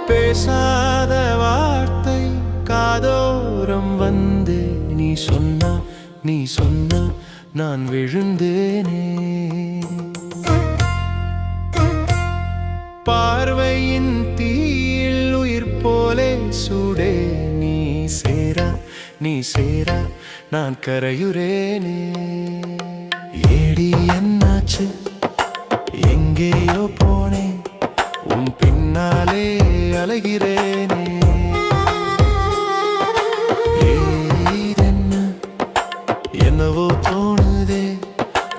பேசாத வார்த்தை காதோரம் வந்து நீ சொன்ன நான் விழுந்தேனே. பார்வையின் தீயில் உயிர் போலே சுடே நீ சேரா நான் கரையுறேனே. ஏடி என்னாச்சு, எங்கேயோ போனேன், உன் பின்னாலே அலைகிறேனே. என்னவோ தோணுதே,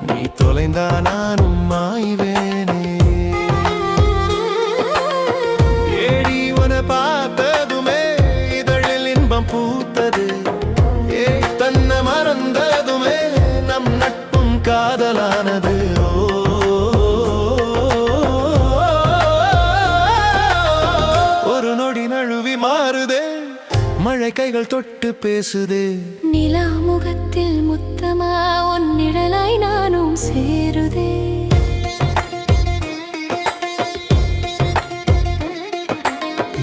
நீ தொலைந்தா நானும் மாய்வேனே. ஏடி உன பார்த்ததுமே இதழில் இன்பம் பூத்தது, தன்னை மறந்ததுமே நம் நட்பும் காதலானது. மழை கைகள் தொட்டு பேசுதே, நிலா முகத்தில் முத்தமா உன் நிழலாய் நானும் சேருதே.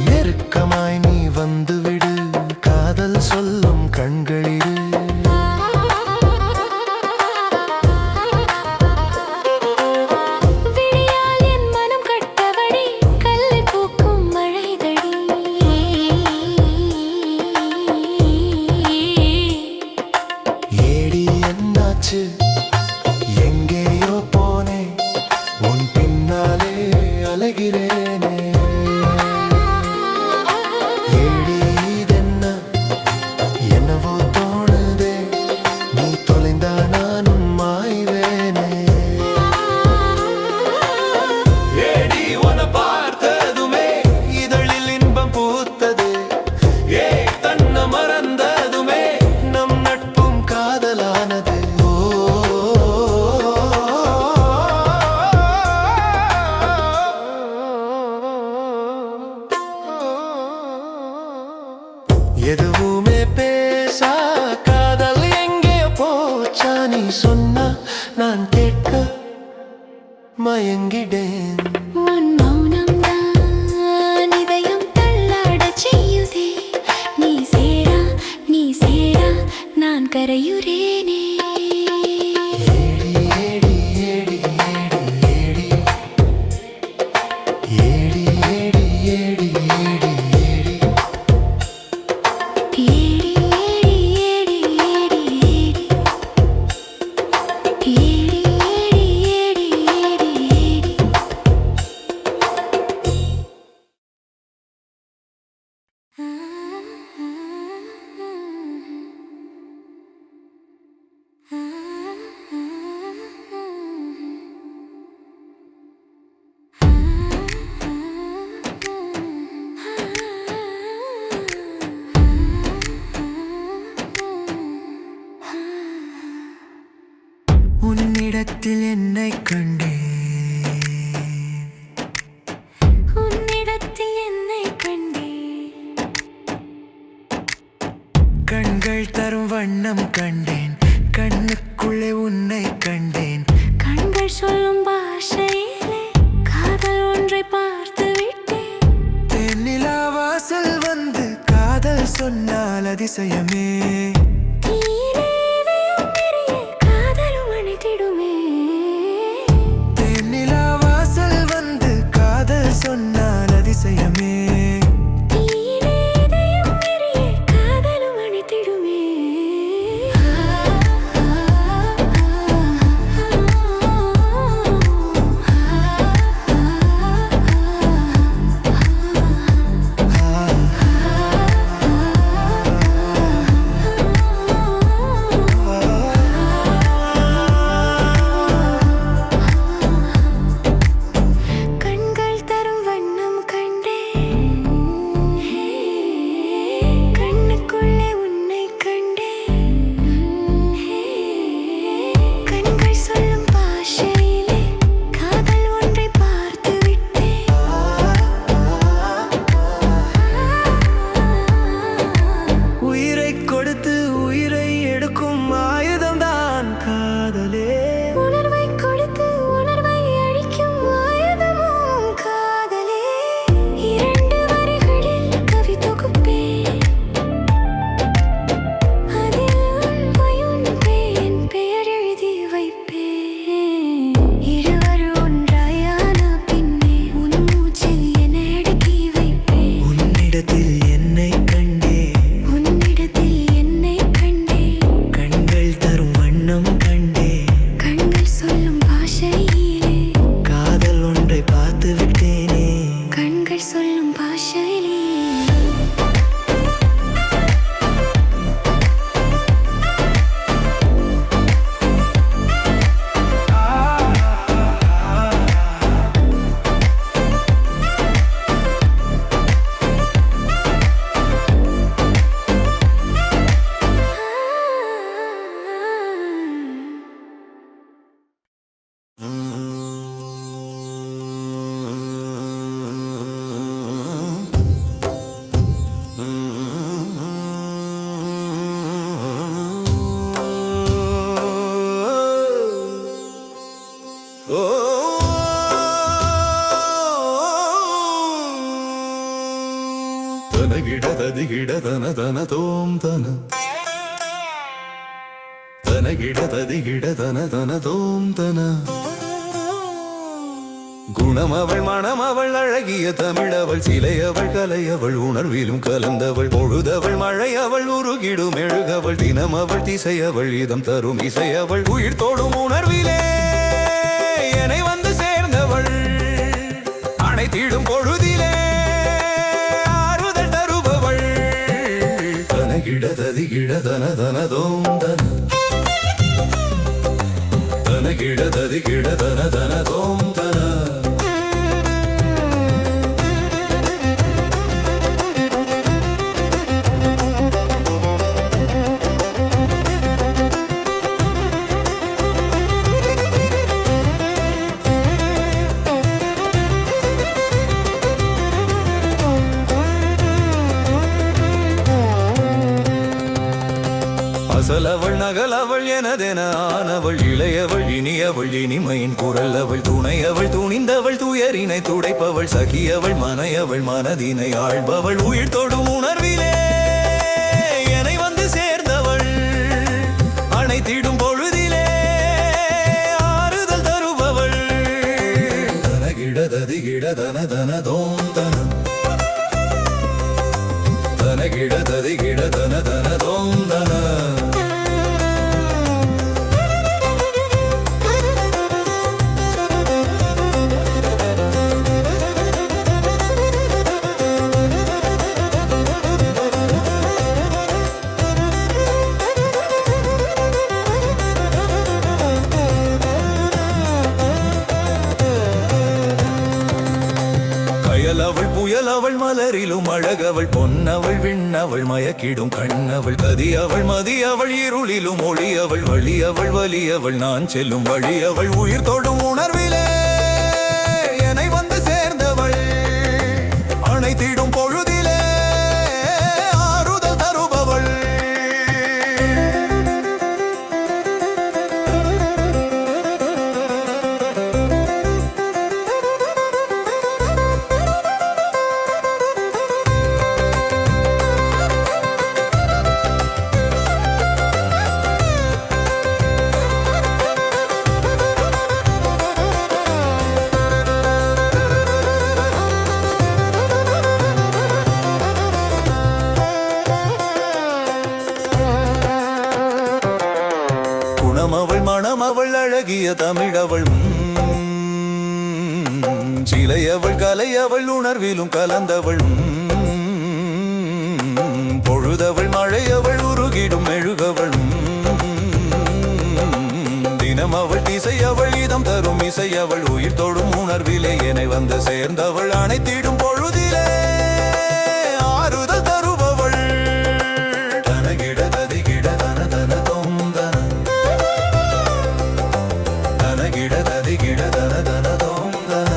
நெருக்கமாய் நீ வந்துவிடு, காதல் சொல்லும் கண்களில் எங்கேயோ போனே, உன் பின்னாலே அலைகிறேனே. ஏடி இதென்ன, என்னவோ தோணுதே, நீ தொலைந்தா நானும் மாய்வேனே. ஏடி உன பார்த்ததுமே இதழில் இன்பம் பூத்தது, தன்னை மறந்ததுமே நம் நட்பும் காதலானது. எதுவுமே பேசா காதல் எங்கே போச்சா, நீ சொன்னா நான் கேட்க மயங்கிடேன். உன் மௌனம் தான் இதயம் தள்ளாட செய்யுதே. நீ சேரா நான் கரையுறேனே. உன்னிடத்தில் என்னை கண்டேன், கண்கள் தரும் வண்ணம் கண்டேன், கண்ணுக்குள்ளே உன்னை கண்டேன். கண்கள் சொல்லும் பாஷையிலே காதல் ஒன்றை பார்த்து விட்டேன். தென்னிலா வாசல் வந்து காதல் சொன்னால் அதிசயமே. தென்னிலா வாசல் வந்து காதல் சொன்னால் அதிசயமே. என்னை கண்டே உன்னிடத்தில் என்னை கண்டே கண்கள் தரும் வண்ணம் கண்டே கண்கள் சொல்லும் பாஷையிலே காதல் ஒன்றை பார்த்து விட்டேனே கண்கள் சொல்லும் பாஷையிலே தனகிடததிகிடதன தனதோம் தன தனகிடததிகிடதன தனதோம் தன குணமவள் மணமவள் அழகிய தமிழவள் சிலையவள் கலையவள் உணர்விலும் கலந்தவள் பொழுதவள் மழையவள் உருகிடும் எழுகவள் தினமவள் திசையவள் இதம் தரும் இசையவள் உயிர் தோடும் உணர்விலே என்னை வந்து சேர்ந்தவள் அனைத்திடும் பொழுதிலே தனகிடததிகிடதன தனதோம் தன தனகிடததிகிடதன தனதோம் தன அசலவள் நகலவள் எனதென ஆனவள் இளையவள் இனியவள் இனிமையின் குரல் அவள் துணையவள் துணிந்தவள் துயரினை துடைப்பவள் சகியவள் மனையவள் மனதினை ஆழ்பவள் உயிர் தொடும் உணர்விலே என்னை வந்து சேர்ந்தவள் அனைத்திடும் பொழுதிலே ஆறுதல் தருபவள் தனகிடததிகிடதன தனதோம் தன தனகிடததிகிடதன தனதோம் தன அவள் புயலவள் மலரிலும் அழகவள் பொன்னவள் விண்ணவள் மயக்கிடும் கண்ணவள் கதியவள் மதியவள் இருளிலும் ஒளியவள் வழியவள் வலியவள் நான் செல்லும் வழியவள் உயிர் தொடும் உணர்விலே என்னை வந்து சேர்ந்தவள் அனைத்திடும் பொழுதிலே ஆறுதல் தருபவள் குணமவள் மணமவள் அழகிய தமிழவள் சிலையவள் கலையவள் உணர்விலும் கலந்தவள் பொழுதவள் மழையவள் உருகிடும் மெழுகவள் தினமவள் திசையவள் இதம் தரும் இசையவள் உயிர் தொடும் உணர்விலே என்னை வந்து சேர்ந்தவள் அனைத்திடும் பொழுதிலே ஆறுதல் தருபவள் தனகிடததிகிடதன தனதோம் தன தனகிடததிகிடதன தனதோம் தன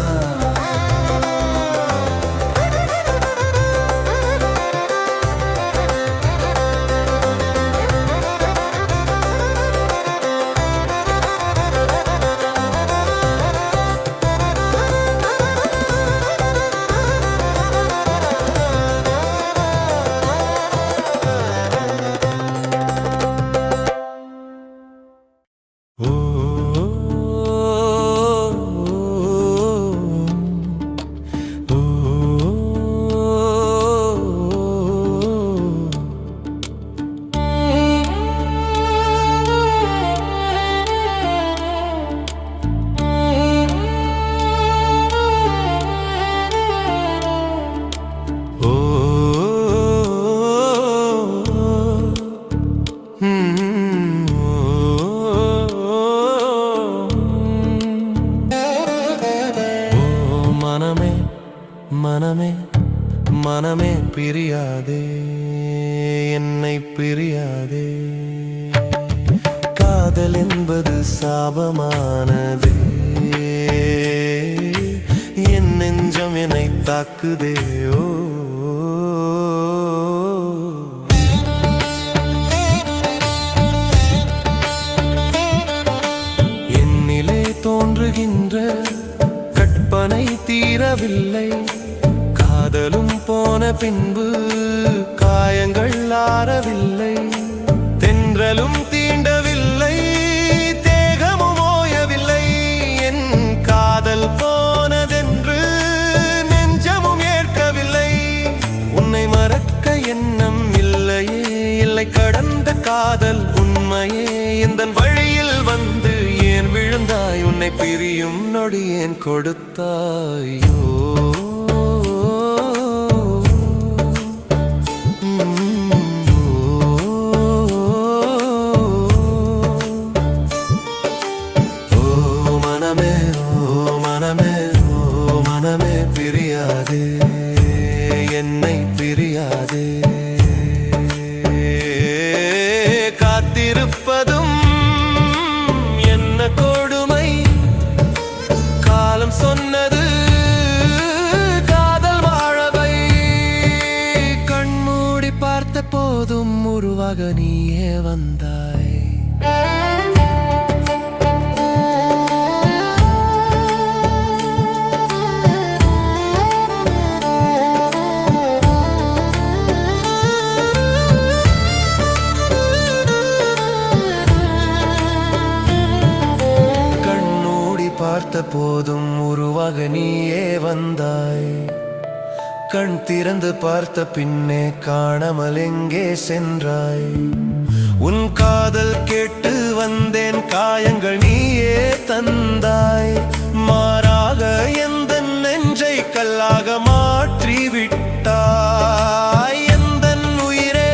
பிரியாதே என்னை பிரியாதே. காதல் என்பது சாபமானதே, என் நெஞ்சம் என்னை தாக்குதே. ஓ என்னிலே தோன்றுகின்ற கற்பனை தீரவில்லை. காதலும் போன பின்பு காயங்கள் ஆறவில்லை. தென்றலும் தீண்டவில்லை, தேகமும் ஓயவில்லை. என் காதல் போனதென்று நெஞ்சமும் ஏற்கவில்லை. உன்னை மறக்க எண்ணம் இல்லையே, இல்லை கடந்த காதல் உண்மையே. இந்த வழியில் வந்து ஏன் விழுந்தாய், உன்னை பிரியும் நொடி ஏன் கொடுத்தாயோ. பிரியாதே என்னை பிரியாதே. காத்திருப்பதும் என்ன கொடுமை, காலம் சொன்னது காதல் வாழவை. கண்மூடி பார்த்த போதும் உருவாக நீயே வந்தாய். பார்த்த போதும் உருவாக நீயே வந்தாய். கண் திறந்து பார்த்த பின்னே காணாமல் எங்கே சென்றாய். உன் காதல் கேட்டு வந்தேன், காயங்கள் நீயே தந்தாய். மாறாக எந்த நெஞ்சை கல்லாக மாற்றி விட்டாய். எந்த உயிரே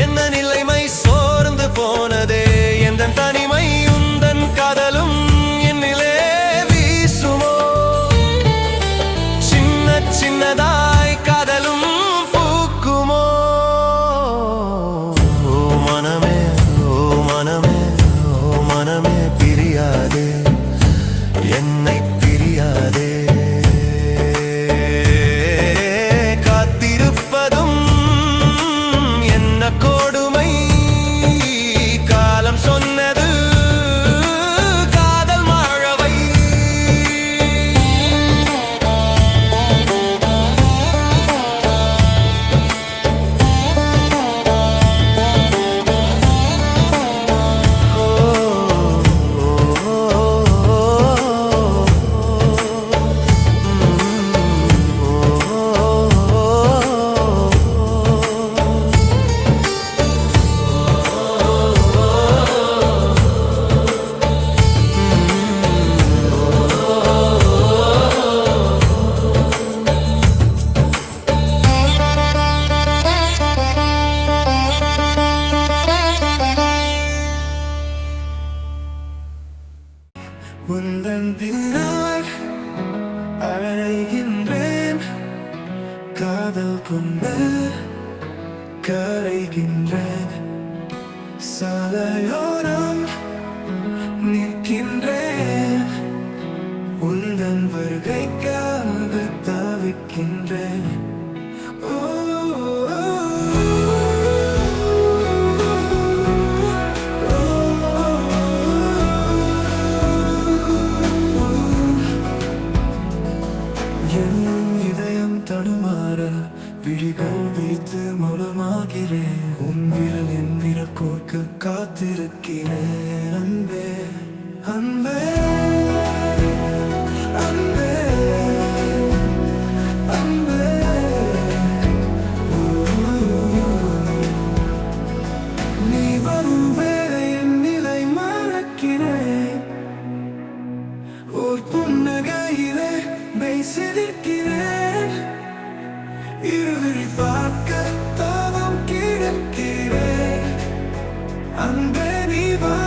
என்ன நிலைமை சோர்ந்து போனதே. எந்த தனிமை உந்தன் காதலும் சின்னதாய் காதலும் பூக்குமோ. ஓ மனமே, ஓ மனமே, ஓ மனமே பிரியாதே என்னை பிரியாதே. காத்திருப்பதும் என்ன கொடுமை, காலம் சொன்னது காதல் வாழவை. உந்தன் பின்னால் அழைகின்றேன், காதல் கொண்டு கரைகின்றேன். சாலையோரம் நிற்கின்றேன், உந்தன் வருகைக்காக தவிக்கின்றேன். தடுமாற விழிகள் வைத்து மூலமாகிறேன். உன் விரல் என் விரல் கோர்க்க காத்திருக்கிறேன். அன்பே அன்பே அன்பே அன்பே. நீ வரும் வேலை என் நிலை மறக்கிறேன். ஓர் புன்னகையிலே மெய் சிலிர்க்கிறேன். இருவிழி பார்க்க தாவம் கிடக்கிறேன். அன்பே நீ வா.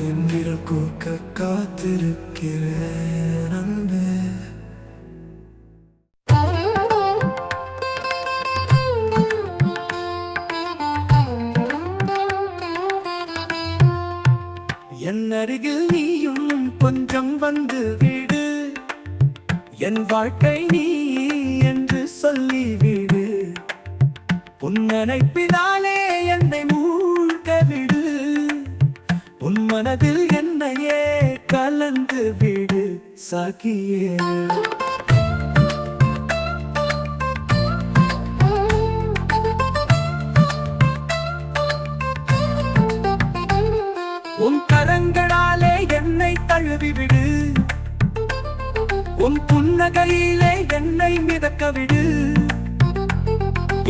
என் விரல் கூக்க காத்திருக்கிறேன் அன்பே. என் அருகில் நீயும் கொஞ்சம் வந்து விடு, என் வாழ்க்கை நீ என்று சொல்லிவிடு. உன் நினைப்பினாலே என்னை மூழ்க விடு, உன் மனதில் என்னையே கலந்து விடு சகியே. உன் கரங்களாலே என்னை தழுவி விடு, உன் புன்னகையிலே என்னை மிதக்க விடு.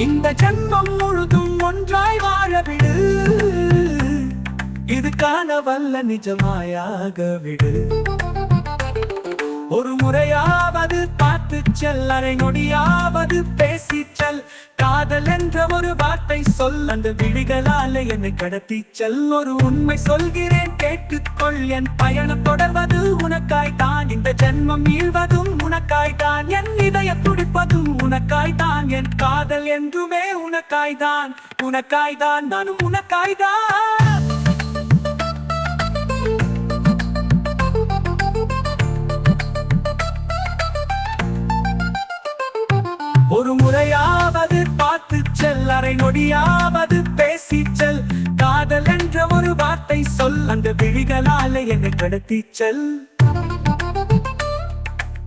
இந்த ஜன்மம் முழுதும் ஒன்றாய் வாழ விடு, இது காணவல்ல நிஜமாயாக விடு. ஒரு முறையாவது பார்த்து செல், அரை நொடியாவது பேசி செல். காதல் என்ற ஒரு வார்த்தை சொல், அந்த விழிகளாலே என்னை கடத்தி செல். ஒரு உண்மை சொல்கிறேன் கேட்டுக்கொள், என் பயணம் தொடர்வது உனக்காய்தான். இந்த ஜென்மம் மீழ்வதும் உனக்காய்தான், என் இதயம் துடிப்பதும் உனக்காய்தான். என் காதல் என்றுமே உனக்காய்தான், உனக்காய்தான், நானும் உனக்காய்தான். ஒரு முறையாவது பார்த்து செல், அரை நொடியாவது பேசி செல். காதல் என்ற ஒரு வார்த்தை சொல், அந்த விழிகளாலே என்னை கடத்தி செல்.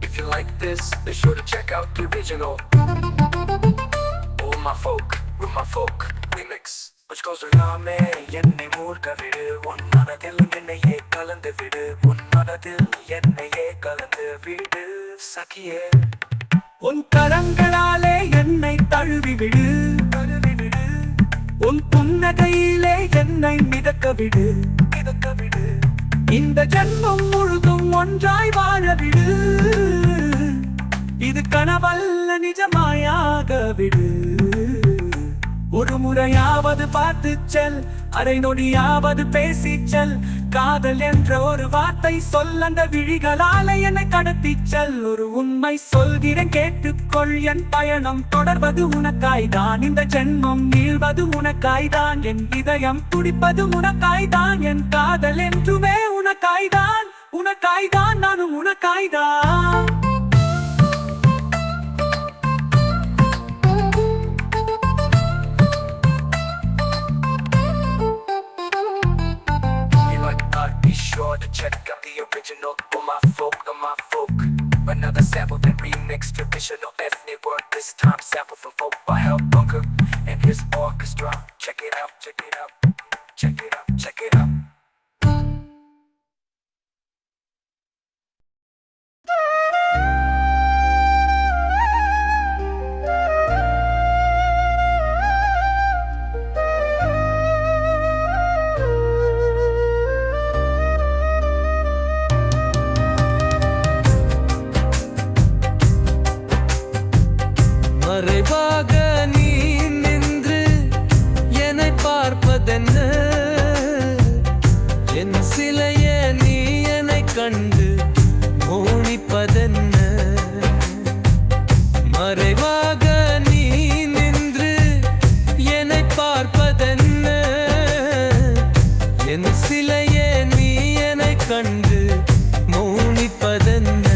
If you like this, be sure to check out the original. Oh my folk, with my folk remix, which goes நாமே என்னை மூழ்க விடு, உன் மனதில் என்னையே கலந்து விடு, உன் மனதில் என்னையே கலந்து விடு சகியே. உன் கரங்களாலே என்னை தழுவி விடு, தழுவி விடு. உன் புன்னகையிலே என்னை மிதக்க விடு, மிதக்க விடு. இந்த ஜன்மம் முழுதும் ஒன்றாய் வாழ விடு, இது கனவல்ல நிஜமாயாக விடு. ஒரு முறையாவது பார்த்து செல், அரை நொடியாவது பேசி செல். காதல் என்ற ஒரு வார்த்தை சொல், அந்த விழிகளாலே என்னை கடத்தி செல். ஒரு உண்மை சொல்கிறேன் கேட்டுக்கொள், என் பயணம் தொடர்வது உனக்காய்தான். இந்த ஜென்மம் நீள்வது உனக்காய்தான், என் இதயம் துடிப்பது உனக்காய்தான். என் காதல் என்றுமே உனக்காய்தான், உனக்காய்தான், நானும் உனக்காய்தான். be sure to check out the original. Oh my folk, another sample that remix traditional ethnic word. This time sample from folk by Hal Bunker and his orchestra. Check it out, check it out, check it out, check it out. மறைவாக நீ நின்று என்னை பார்ப்பதென்ன, என் சிலையே நீ என்னை கண்டு மோனிப்பதென்ன. மறைவாக நீ நின்று என்னை பார்ப்பதென்ன, என் சிலையே நீ என்னை கண்டு மோனிப்பதென்ன.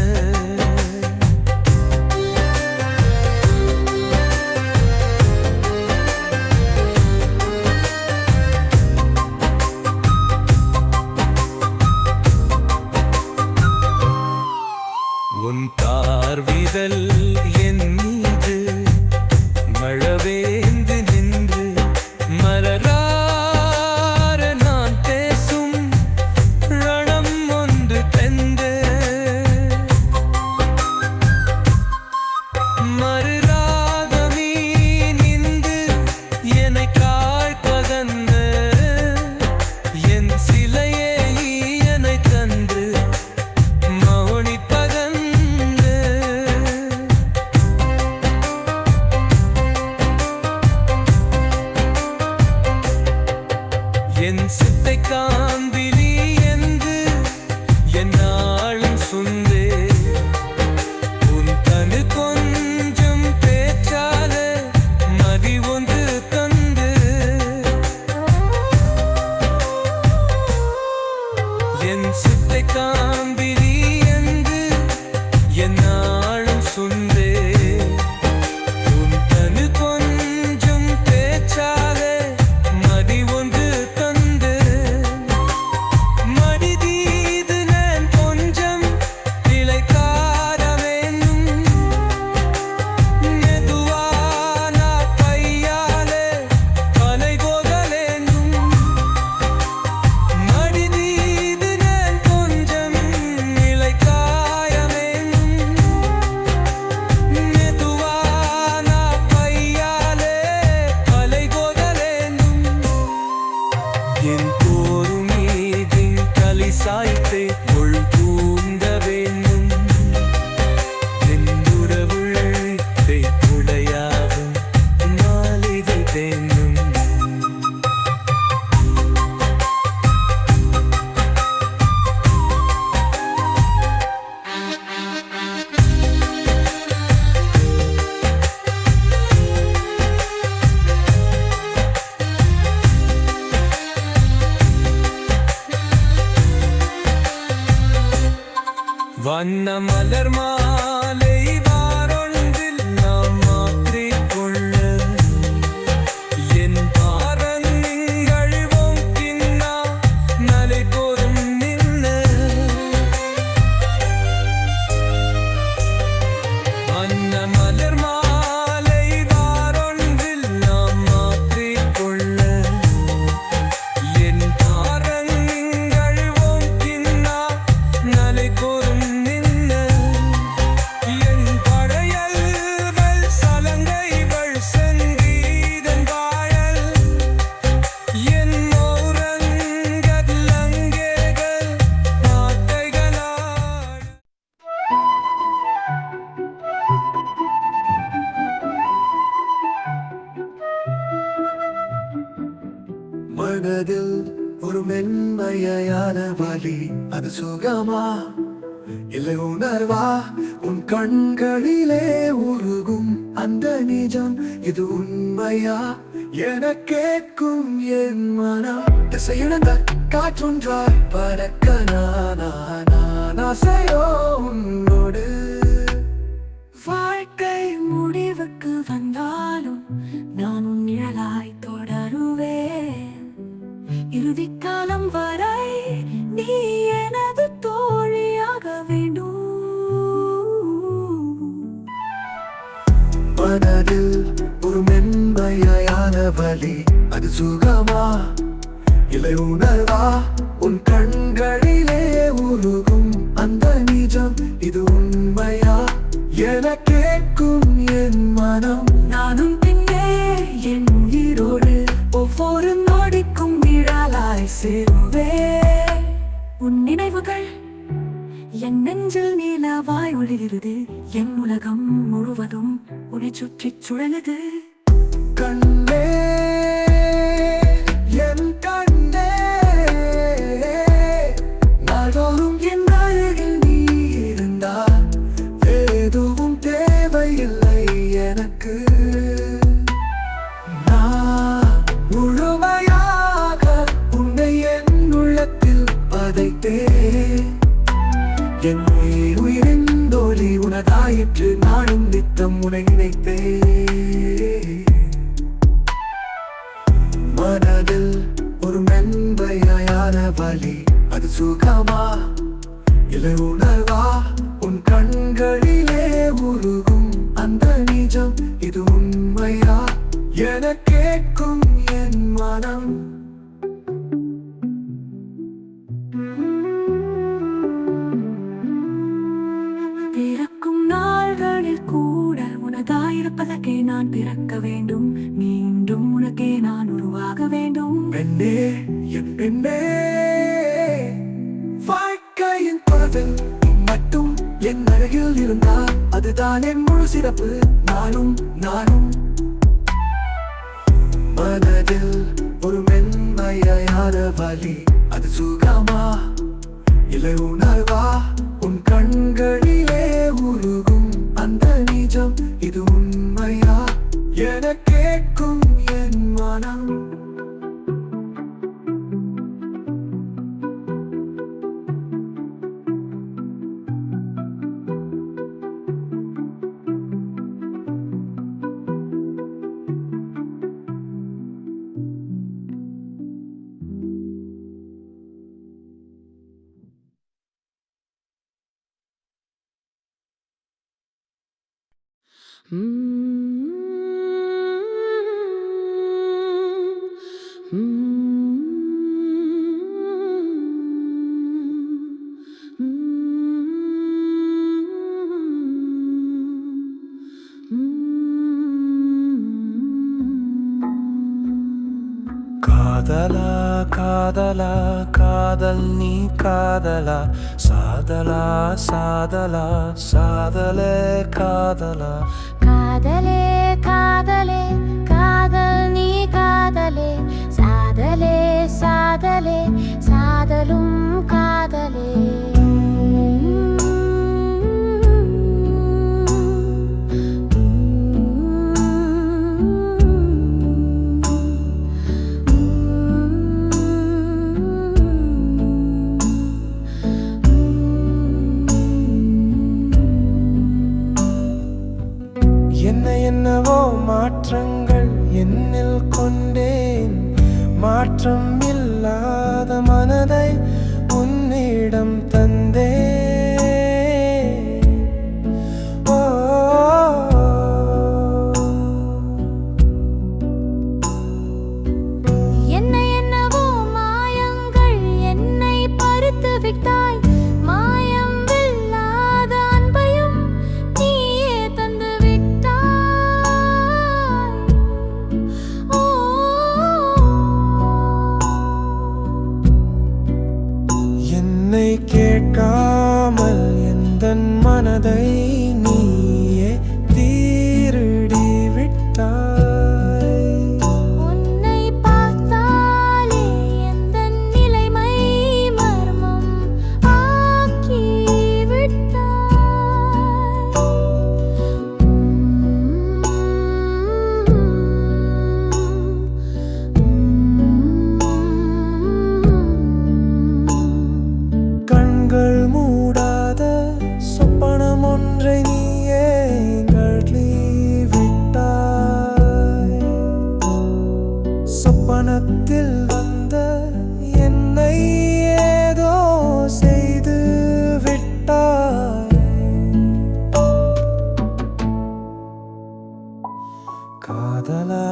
வண்ண மலர் மாலை வாரொன்றில் நாம் மாற்றிக்கொள்ள என் பாரங்கள் ஓங்கின்னா நலை போதும் நின்ன வண்ண மலர் மாலை வாரொன்றில் நாம் மாற்றிக்கொள்ள என் பாரங்கள் ஓங்கின்னா நலை போதும் நின்ன என் படையல்கள் சலங்கைகள் சங்கீதன் வாழல் என் மௌரங்கட் லங்கேகள் பாட்டைகளால் மனதில் ஒரு மென்மையான வலி, அது சுகமா இல்லை உணர்வா? உன் கண்களிலே உருகும் அந்த நிஜம், இது உண்மையா என கேட்கும் என் மனம். திசையிழந்த காற்றொன்றாய் பறக்க நான் ஆசையோ உன்னோடு. வாழ்க்கை முடிவுக்கு வந்தாலும் நான் உன் நிழலாய் தொடருவேன். இறுதி காலம் வரை நீ எனது தோழியாக வேண்டும். மனதில் ஒரு மென்மையான வலி, அது சுகமா இல்லை உணர்வா? உன் கண்களிலே உருகும் அந்த நிஜம், இது உண்மையா என கேட்கும் என் மனம். நானும் பின்னே என் உயிரோடு ஒவ்வொரு நொடிக்கும் நிழலாய் சேருவே. உன் நினைவுகள் என் நெஞ்சில் நீலவாய் ஒளிர்கிறது. என் உலகம் முழுவதும் உன்னை சுற்றிச் சுழலுது. கண்ணே என் கண்ணே, நாள்தோறும் என் அருகில் நீ இருந்தால் எதுவும் தேவையில்லை எனக்கு. நான் முழுமையாக உன்னை என் உள்ளத்தில் பதைத்தேன். என் உயிரின் தோழி உனதாயிற்று, நானும் நித்தம் உன்னை நினைத்தேன். மனதில் ஒரு மென்மையான வலி, அது சுகமா இல்லை உணர்வா? உன் கண்களிலே உருகும் அந்த நிஜம், இது உண்மையா என கேட்கும் என் மனம். பிறக்கும் நாள்களில் கூட உனதாயிருப்பதற்கே நான் பிறக்க வேண்டும். மீண்டும் உனக்கே நான் உருவாக வேண்டும். பெண்ணே என் பெண்ணே, வாழ்க்கையின் குரவில் மட்டும் என் அருகில் இருந்தால் அதுதான் என் முழு சிறப்பு. நானும் மனதில் ஒரு மென்மையான வலி, அது சுகமா இல்லை உணர்வா? உன் கண்களிலே உருகும் அந்த நிஜம், இது உண்மையா என கேட்கும் என் மனம். காதலா காதலா காதல் நீ காதலா, சாதலா சாதலா சாதலே காதலா. காதலே காதலே காதல் நீ காதலே, சாதலே சாதலே சாதலும் காதலே. மாற்றங்கள் என்னில் கொண்டேன் மாற்றம் இல்லாத மனதை உன்னிடம் தந்தேன் ஓ, என்னவோ மாயங்கள் என்னை பறித்து விட்டாய் மாயம் இல்லாத அன்பையும் நீயே தந்து விட்டாய் ஓ, என்னை கேட்காமல் எந்தன் மனதை நீயே தீருடி விட்டாய் உன்னை பார்த்தாலே எந்தன் நிலைமை மர்மம் ஆக்கி விட்டாய் கண்கள் மூடாத சொப்பனம் ஒன்றை நீயே கழற்றி விட்டாய் சொப்பனத்தில் வந்த என்னை ஏதோ செய்து விட்டாய் காதலா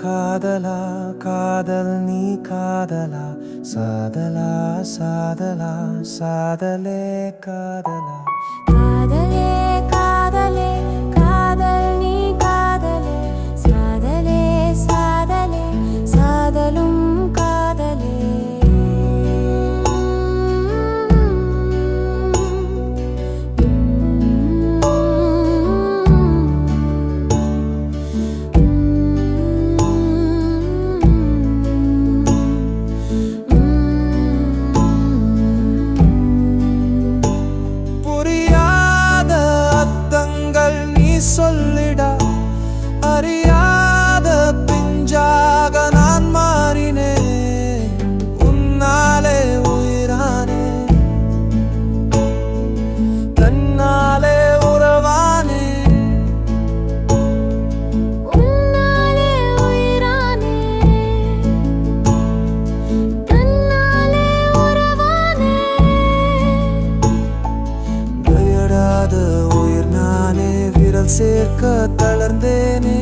காதலா காதல் நீ காதலா சாதலா சாதலா சாதலே காதலா காதலே காதலே காதல் நீ காதலே சாதலே சாதலே சாதலும் காதலே புரியாத அர்த்தங்கள் நீ சொல்லிடா அறியாத பிஞ்சாக நான் மாறினேன் உன்னாலே உயிரானே தன்னாலே உறவானே உன்னாலே உயிரானே தன்னாலே உறவானே விளையாடாத உயிர் நானே விரல் சேர்க்க தளர்ந்தேனே